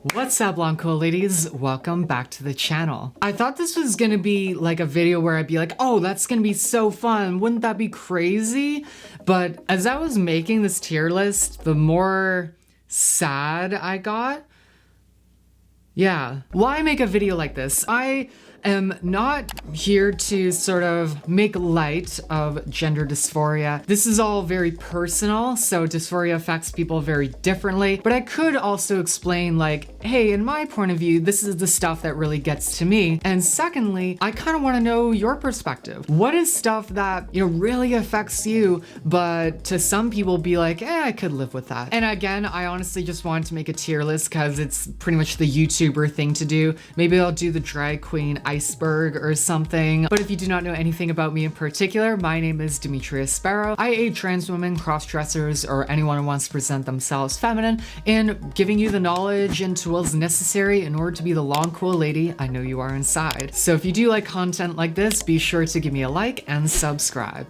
What's up, long cool ladies? Welcome back to the channel. I thought this was gonna be like a video where I'd be like, oh, that's gonna be so fun. Wouldn't that be crazy? But as I was making this tier list, the more sad I got. Yeah, why make a video like this? I am not here to sort of make light of gender dysphoria. This is all very personal, so dysphoria affects people very differently. But I could also explain like, hey, in my point of view, this is the stuff that really gets to me. And secondly, I kind of want to know your perspective. What is stuff that, really affects you, but to some people be like, I could live with that. And again, I honestly just wanted to make a tier list because it's pretty much the YouTuber thing to do. Maybe I'll do the drag queen iceberg or something. But if you do not know anything about me in particular, my name is DIMITRIA SPARROW. I aid trans women, cross-dressers, or anyone who wants to present themselves feminine in giving you the knowledge and tools necessary in order to be the long cool lady I know you are inside. So if you do like content like this, be sure to give me a like and subscribe.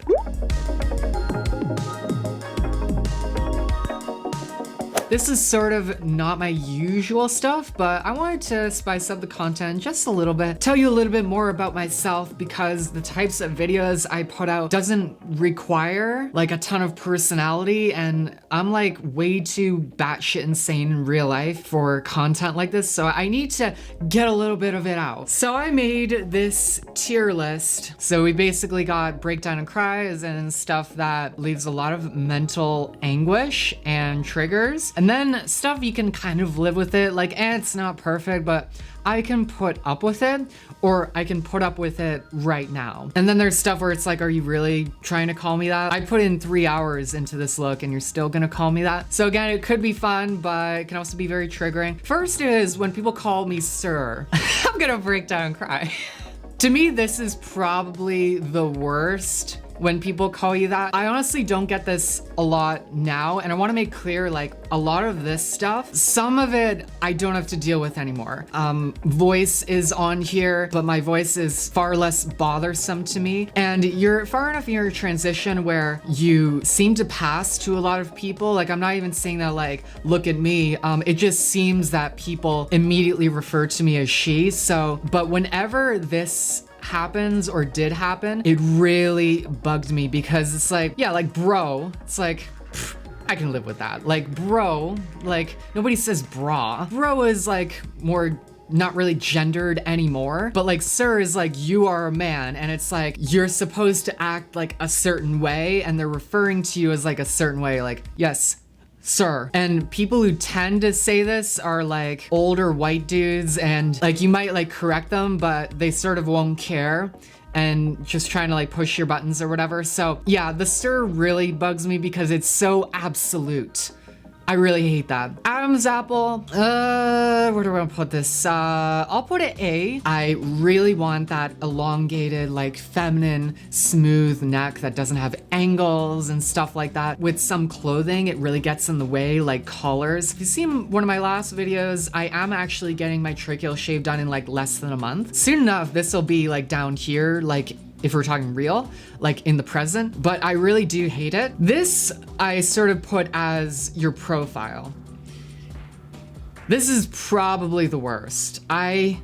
This is sort of not my usual stuff, but I wanted to spice up the content just a little bit, tell you a little bit more about myself because the types of videos I put out doesn't require like a ton of personality, and I'm like way too batshit insane in real life for content like this, so I need to get a little bit of it out. So I made this tier list. So we basically got breakdown and cries and stuff that leaves a lot of mental anguish and triggers. And then stuff you can kind of live with it, like, it's not perfect, but I can put up with it, or I can put up with it right now. And then there's stuff where it's like, are you really trying to call me that? I put in 3 hours into this look and you're still gonna call me that? So again, it could be fun, but it can also be very triggering. First is when people call me sir. I'm gonna break down and cry. To me, this is probably the worst when people call you that. I honestly don't get this a lot now, and I want to make clear, like, a lot of this stuff, some of it I don't have to deal with anymore. Voice is on here, but my voice is far less bothersome to me. And you're far enough in your transition where you seem to pass to a lot of people. Like, I'm not even saying that like, look at me. It just seems that people immediately refer to me as she. So, but whenever this happens or did happen, it really bugged me because it's like, yeah, like bro, it's like, pff, I can live with that. Like bro, like nobody says bra. Bro is like more not really gendered anymore, but like sir is like, you are a man, and it's like you're supposed to act like a certain way and they're referring to you as like a certain way, like, yes, sir. And people who tend to say this are like older white dudes, and like you might like correct them, but they sort of won't care and just trying to like push your buttons or whatever. So yeah, the sir really bugs me because it's so absolute. I really hate that. Adam's apple, where do I want to put this? I'll put it A. I really want that elongated, like feminine, smooth neck that doesn't have angles and stuff like that. With some clothing, it really gets in the way, like collars. If you've seen one of my last videos, I am actually getting my tracheal shave done in like less than a month. Soon enough, this will be like down here, like if we're talking real, like in the present, but I really do hate it. This I sort of put as your profile. This is probably the worst. I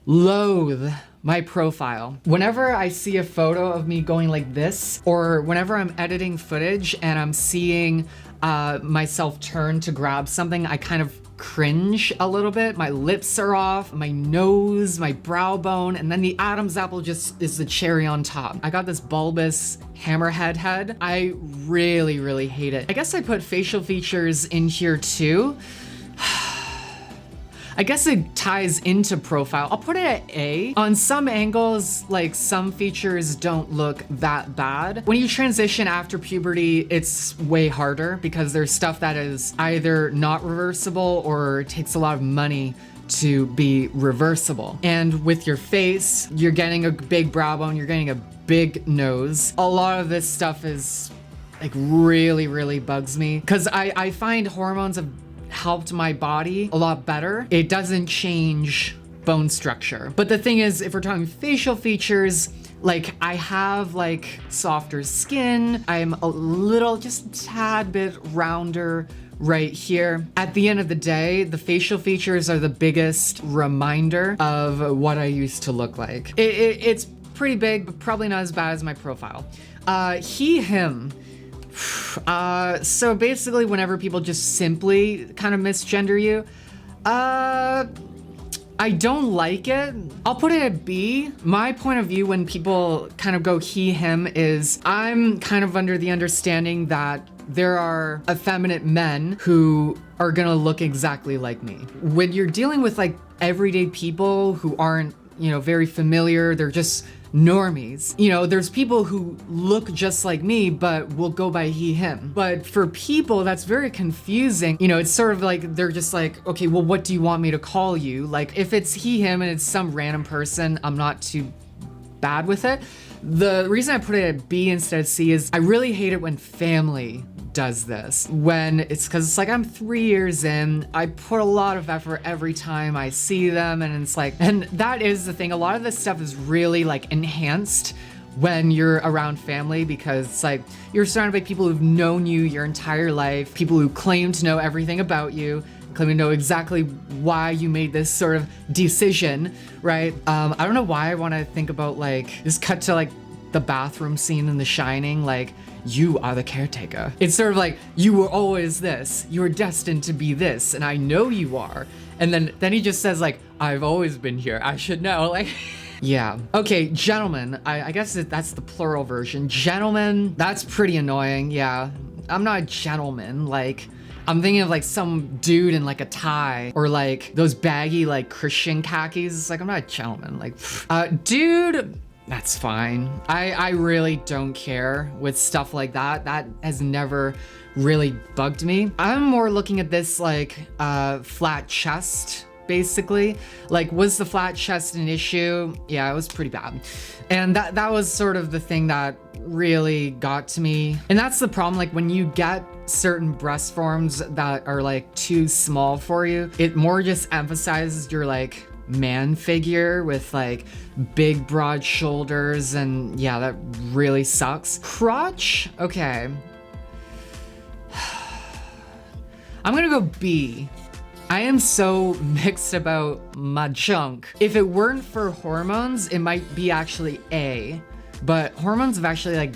loathe my profile. Whenever I see a photo of me going like this, or whenever I'm editing footage and I'm seeing myself turn to grab something, I kind of cringe a little bit. My lips are off, my nose, my brow bone, and then the Adam's apple just is the cherry on top. I got this bulbous hammerhead head. I really, really hate it. I guess I put facial features in here too. I guess it ties into profile. I'll put it at A. On some angles, like some features don't look that bad. When you transition after puberty, it's way harder because there's stuff that is either not reversible or takes a lot of money to be reversible. And with your face, you're getting a big brow bone, you're getting a big nose. A lot of this stuff is like really, really bugs me because I find hormones have helped my body a lot better. It doesn't change bone structure. But the thing is, if we're talking facial features, like I have like softer skin, I'm a little, just a tad bit rounder, right here. At the end of the day, the facial features are the biggest reminder of what I used to look like. It's pretty big, but probably not as bad as my profile. He, him. So basically whenever people just simply kind of misgender you, I don't like it. I'll put it at B. My point of view when people kind of go he, him is I'm kind of under the understanding that there are effeminate men who are gonna look exactly like me. When you're dealing with like everyday people who aren't, you know, very familiar, they're just normies. You know, there's people who look just like me, but will go by he, him. But for people, that's very confusing. You know, it's sort of like, they're just like, okay, well, what do you want me to call you? Like, if it's he, him, and it's some random person, I'm not too bad with it. The reason I put it at B instead of C is I really hate it when family does this. When it's because it's like I'm 3 years in, I put a lot of effort every time I see them, and it's like, and that is the thing, a lot of this stuff is really like enhanced when you're around family, because it's like you're surrounded by people who've known you your entire life, people who claim to know everything about you, claiming to know exactly why you made this sort of decision, right? I don't know why I want to think about like, just cut to like the bathroom scene in The Shining, like, you are the caretaker. It's sort of like, you were always this, you were destined to be this, and I know you are. And then he just says like, I've always been here, I should know, like, yeah. Okay, gentlemen, I guess that's the plural version. Gentlemen, that's pretty annoying, yeah. I'm not a gentleman, like, I'm thinking of like some dude in like a tie or like those baggy like Christian khakis. It's like, I'm not a gentleman, like, dude, that's fine. I really don't care with stuff like that. That has never really bugged me. I'm more looking at this like flat chest, basically. Like, was the flat chest an issue? Yeah, it was pretty bad. And that was sort of the thing that really got to me. And that's the problem, like when you get certain breast forms that are like too small for you, it more just emphasizes your like man figure with like big broad shoulders, and yeah, that really sucks. Crotch, okay. I'm gonna go B. I am so mixed about my junk. If it weren't for hormones, it might be actually A, but hormones have actually like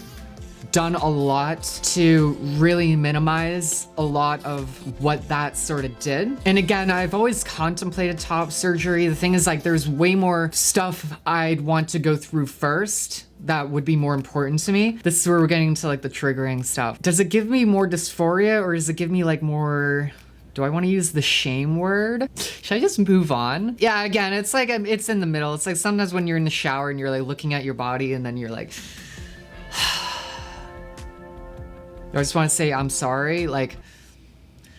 done a lot to really minimize a lot of what that sort of did. And again, I've always contemplated top surgery. The thing is like, there's way more stuff I'd want to go through first that would be more important to me. This is where we're getting into like the triggering stuff. Does it give me more dysphoria, or does it give me like more, do I want to use the shame word? Should I just move on? Yeah, again, it's like, it's in the middle. It's like sometimes when you're in the shower and you're like looking at your body and then you're like, I just want to say I'm sorry, like,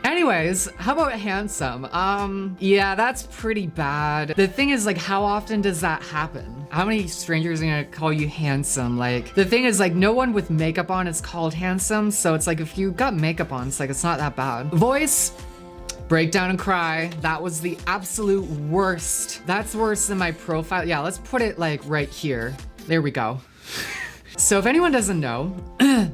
anyways, how about handsome? Yeah, that's pretty bad. The thing is like, how often does that happen? How many strangers are gonna call you handsome? Like, the thing is like, no one with makeup on is called handsome, so it's like, if you got makeup on, it's like, it's not that bad. Voice, break down and cry. That was the absolute worst. That's worse than my profile. Yeah, let's put it like right here. There we go. So if anyone doesn't know,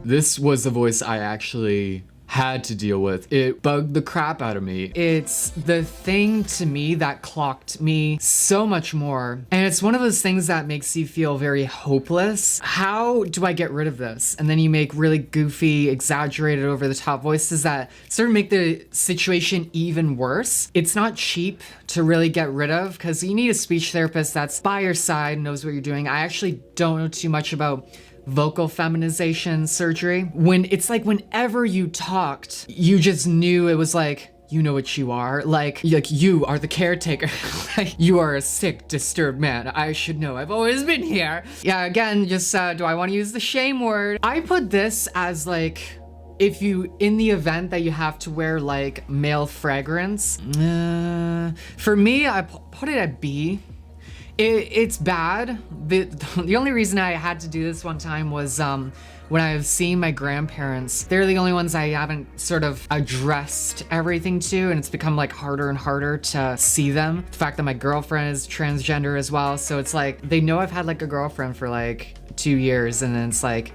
this was the voice I actually had to deal with. It bugged the crap out of me. It's the thing to me that clocked me so much more. And it's one of those things that makes you feel very hopeless. How do I get rid of this? And then you make really goofy, exaggerated, over the top voices that sort of make the situation even worse. It's not cheap to really get rid of, because you need a speech therapist that's by your side, knows what you're doing. I actually don't know too much about vocal feminization surgery. When it's like, whenever you talked, you just knew it was like, you know what you are. Like you are the caretaker. Like, you are a sick, disturbed man. I should know. I've always been here. Yeah, again, just do I want to use the shame word? I put this as like, if you, in the event that you have to wear like male fragrance. For me, I put it at B. It's bad. The only reason I had to do this one time was when I was seeing my grandparents. They're the only ones I haven't sort of addressed everything to, and it's become like harder and harder to see them. The fact that my girlfriend is transgender as well, so it's like, they know I've had like a girlfriend for like 2 years, and then it's like,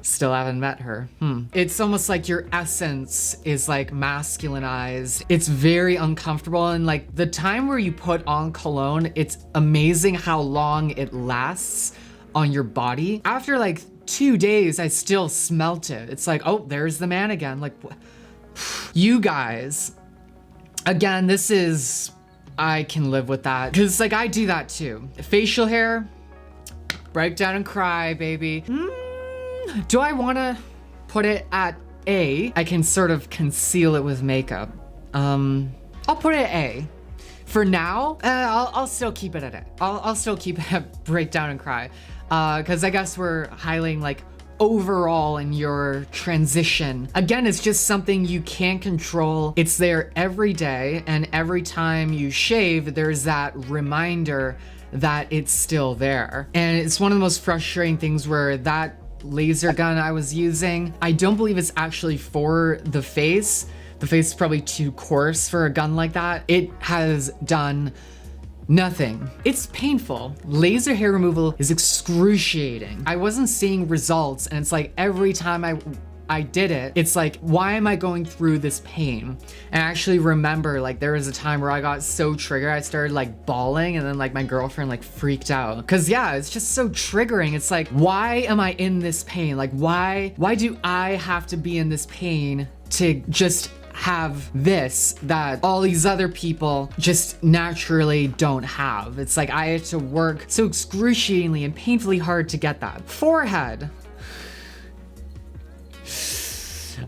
Still haven't met her. It's almost like your essence is like masculinized. It's very uncomfortable, and like the time where you put on cologne, it's amazing how long it lasts on your body. After like 2 days, I still smelt it. It's like, oh, there's the man again. Like, you guys, again, I can live with that, because like I do that too. Facial hair, break down and cry, baby. Do I want to put it at A? I can sort of conceal it with makeup. I'll put it at A. For now, I'll still keep it at A. I'll still keep it at break down and cry. Because I guess we're highlighting like overall in your transition. Again, it's just something you can't control. It's there every day, and every time you shave, there's that reminder that it's still there. And it's one of the most frustrating things where that laser gun I was using, I don't believe it's actually for the face. The face is probably too coarse for a gun like that. It has done nothing. It's painful. Laser hair removal is excruciating. I wasn't seeing results, and it's like every time I did it, it's like, why am I going through this pain? And I actually remember like there was a time where I got so triggered, I started like bawling, and then like my girlfriend like freaked out. Cause yeah, it's just so triggering. It's like, why am I in this pain? Like why do I have to be in this pain to just have this that all these other people just naturally don't have? It's like I had to work so excruciatingly and painfully hard to get that. Forehead.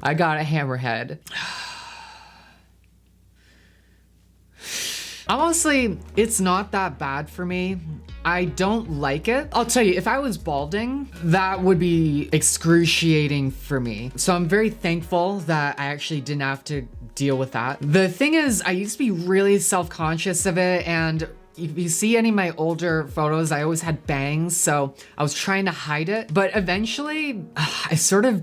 I got a hammerhead. Honestly, it's not that bad for me. I don't like it. I'll tell you, if I was balding, that would be excruciating for me. So I'm very thankful that I actually didn't have to deal with that. The thing is, I used to be really self-conscious of it, and if you see any of my older photos, I always had bangs, so I was trying to hide it. But eventually, I sort of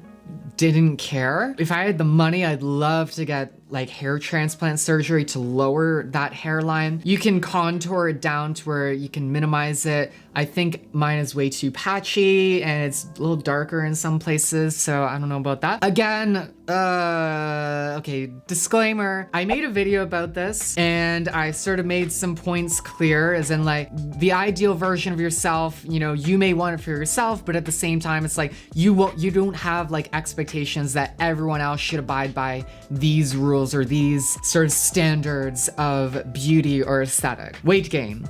didn't care. If I had the money, I'd love to get like hair transplant surgery to lower that hairline. You can contour it down to where you can minimize it. I think mine is way too patchy and it's a little darker in some places, so I don't know about that. Again, okay, disclaimer. I made a video about this and I sort of made some points clear, as in like the ideal version of yourself, you know, you may want it for yourself, but at the same time, it's like you don't have like expectations that everyone else should abide by these rules or these sort of standards of beauty or aesthetic. Weight gain.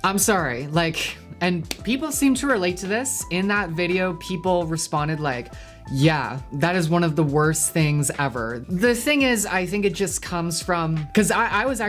I'm sorry, like, and people seem to relate to this. In that video, people responded like, yeah, that is one of the worst things ever. The thing is, I think it just comes from, because I was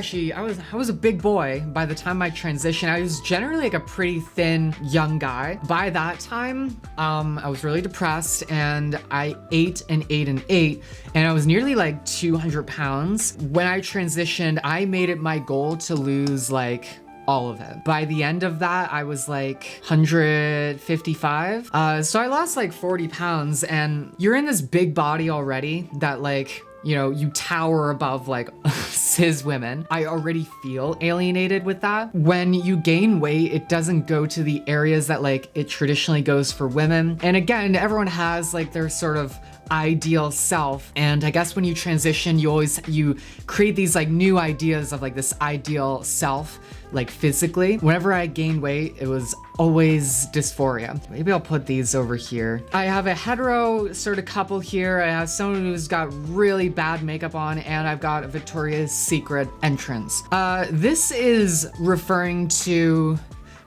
a big boy by the time I transitioned. I was generally like a pretty thin young guy. By that time, I was really depressed and I ate and ate and ate, and I was nearly like 200 pounds. When I transitioned, I made it my goal to lose like all of it. By the end of that, I was like 155. So I lost like 40 pounds, and you're in this big body already that like, you know, you tower above like cis women. I already feel alienated with that. When you gain weight, it doesn't go to the areas that like it traditionally goes for women. And again, everyone has like their sort of ideal self, and I guess when you transition, you create these like new ideas of like this ideal self, like physically. Whenever I gained weight, it was always dysphoria. Maybe I'll put these over here. I have a hetero sort of couple here. I have someone who's got really bad makeup on, and I've got a Victoria's Secret entrance. This is referring to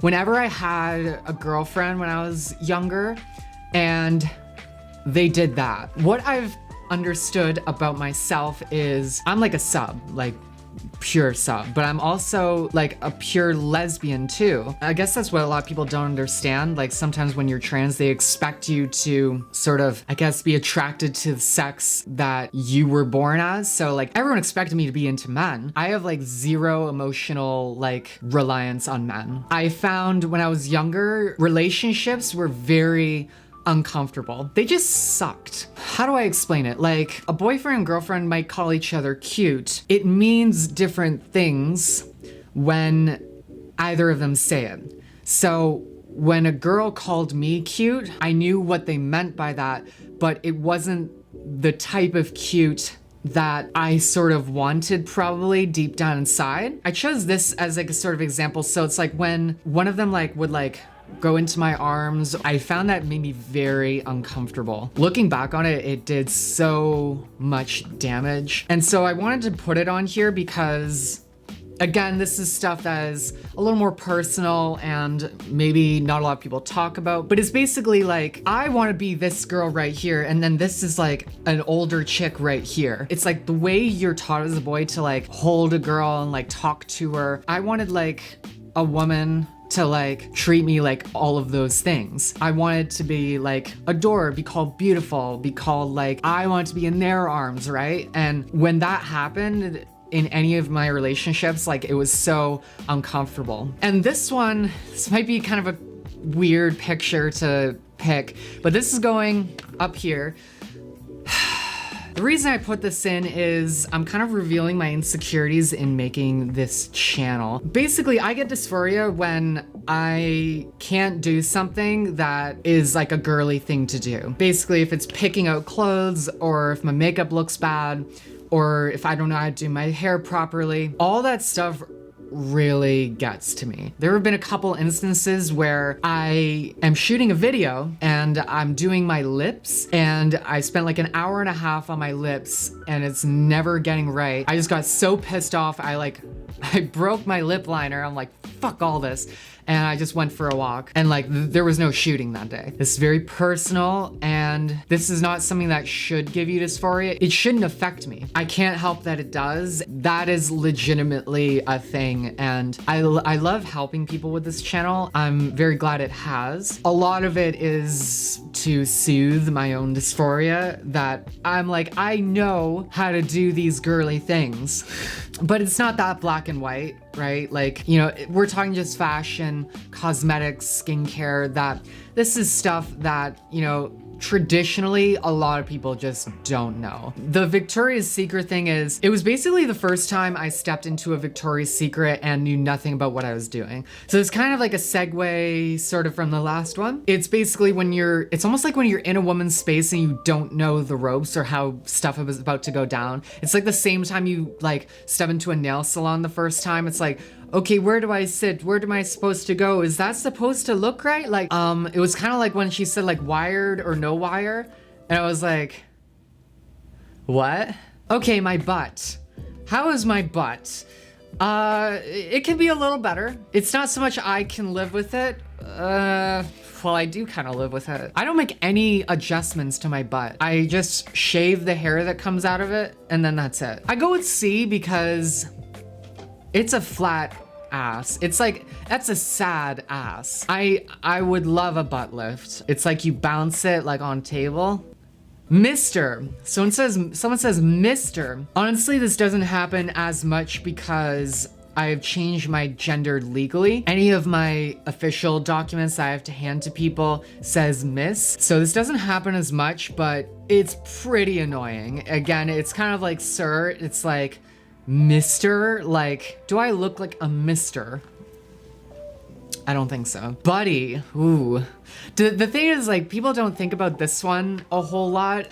whenever I had a girlfriend when I was younger, and they did that. What I've understood about myself is I'm like a sub, like pure sub, but I'm also like a pure lesbian too. I guess that's what a lot of people don't understand. Like sometimes when you're trans, they expect you to sort of, I guess, be attracted to the sex that you were born as. So like everyone expected me to be into men. I have like zero emotional like reliance on men. I found when I was younger, relationships were very uncomfortable. They just sucked. How do I explain it? Like a boyfriend and girlfriend might call each other cute. It means different things when either of them say it. So when a girl called me cute, I knew what they meant by that, but it wasn't the type of cute that I sort of wanted probably deep down inside. I chose this as like a sort of example. So it's like when one of them like would like go into my arms, I found that made me very uncomfortable. Looking back on it, it did so much damage. And so I wanted to put it on here because, again, this is stuff that is a little more personal and maybe not a lot of people talk about, but it's basically like, I want to be this girl right here, and then this is like an older chick right here. It's like the way you're taught as a boy to like hold a girl and like talk to her. I wanted like a woman to like treat me like all of those things. I wanted to be like adored, be called beautiful, be called like, I want to be in their arms, right? And when that happened, in any of my relationships, like it was so uncomfortable. And this might be kind of a weird picture to pick, but this is going up here. The reason I put this in is I'm kind of revealing my insecurities in making this channel. Basically, I get dysphoria when I can't do something that is like a girly thing to do. Basically, if it's picking out clothes, or if my makeup looks bad, or if I don't know how to do my hair properly, all that stuff really gets to me. There have been a couple instances where I am shooting a video and I'm doing my lips, and I spent like an hour and a half on my lips and it's never getting right. I just got so pissed off. I broke my lip liner. I'm like, fuck all this. And I just went for a walk, and like there was no shooting that day. This is very personal, and this is not something that should give you dysphoria. It shouldn't affect me. I can't help that it does. That is legitimately a thing, and I love helping people with this channel. I'm very glad it has. A lot of it is to soothe my own dysphoria, that I'm like, I know how to do these girly things, but it's not that black and white, right? Like, you know, we're talking just fashion, cosmetics, skincare, that this is stuff that, you know, traditionally a lot of people just don't know. The Victoria's Secret thing is, it was basically the first time I stepped into a Victoria's Secret and knew nothing about what I was doing. So it's kind of like a segue sort of from the last one. It's basically it's almost like when you're in a woman's space and you don't know the ropes or how stuff is about to go down. It's like the same time you like step into a nail salon the first time. It's like, okay, where do I sit? Where am I supposed to go? Is that supposed to look right? Like, it was kind of like when she said like wired or no wire. And I was like, what? Okay, my butt. How is my butt? It can be a little better. It's not so much I can live with it. Well, I do kind of live with it. I don't make any adjustments to my butt. I just shave the hair that comes out of it, and then that's it. I go with C because it's a flat ass. It's like, that's a sad ass. I would love a butt lift. It's like you bounce it like on table. Mr. Someone says Mr. Honestly, this doesn't happen as much because I've changed my gender legally. Any of my official documents that I have to hand to people says Miss. So this doesn't happen as much, but it's pretty annoying. Again, it's kind of like sir. It's like, Mr. Like, do I look like a mister? I don't think so. Buddy, ooh. The thing is, like, people don't think about this one a whole lot.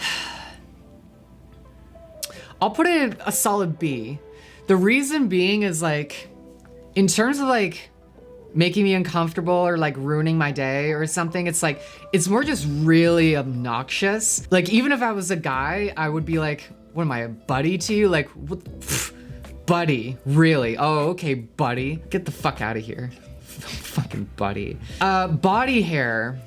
I'll put it a solid B. The reason being is like, in terms of like making me uncomfortable or like ruining my day or something, it's like, it's more just really obnoxious. Like, even if I was a guy, I would be like, what am I, a buddy to you? Like, what? Buddy, really? Oh, okay, buddy. Get the fuck out of here. Fucking buddy. Body hair.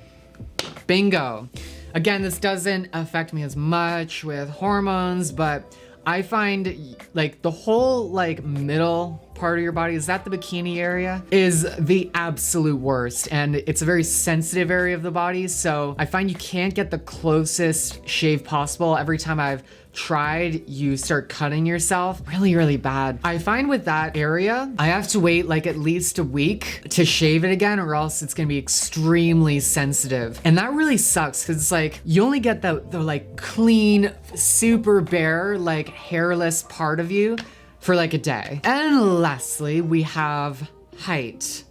Bingo. Again, this doesn't affect me as much with hormones, but I find like the whole like middle part of your body, is that the bikini area, is the absolute worst. And it's a very sensitive area of the body. So I find you can't get the closest shave possible. Every time I've tried, you start cutting yourself really, really bad. I find with that area, I have to wait like at least a week to shave it again, or else it's gonna be extremely sensitive. And that really sucks, because it's like, you only get the like clean, super bare, like hairless part of you for like a day. And lastly, we have height.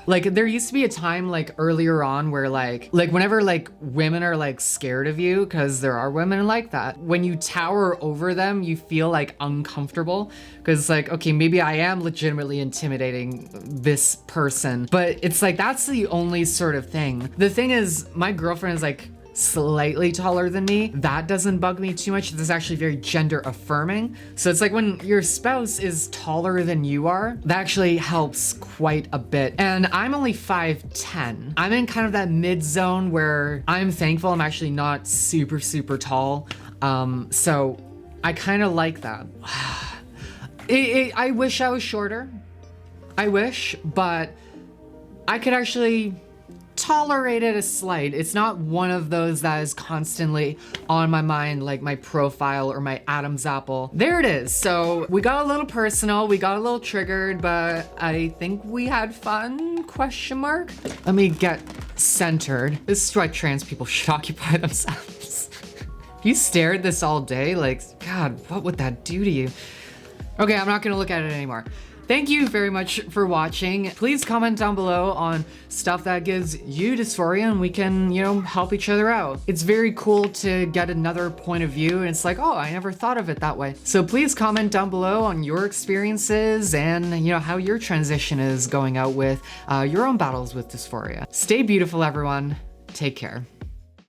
Like there used to be a time like earlier on where like whenever like women are like scared of you, because there are women like that, when you tower over them, you feel like uncomfortable because it's like, okay, maybe I am legitimately intimidating this person, but it's like that's the only sort of thing. The thing is, my girlfriend is like slightly taller than me. That doesn't bug me too much. This is actually very gender affirming. So it's like when your spouse is taller than you are, that actually helps quite a bit. And I'm only 5'10". I'm in kind of that mid zone where I'm thankful I'm actually not super, super tall. So I kind of like that. I wish I was shorter. I wish, but I could actually tolerate it a slight. It's not one of those that is constantly on my mind, like my profile or my Adam's apple. There it is. So we got a little personal, we got a little triggered, but I think we had fun, question mark. Let me get centered. This is why trans people should occupy themselves. If you stare at this all day, like, God, what would that do to you? Okay, I'm not gonna look at it anymore. Thank you very much for watching. Please comment down below on stuff that gives you dysphoria and we can, you know, help each other out. It's very cool to get another point of view and it's like, oh, I never thought of it that way. So please comment down below on your experiences and, you know, how your transition is going out with your own battles with dysphoria. Stay beautiful, everyone. Take care.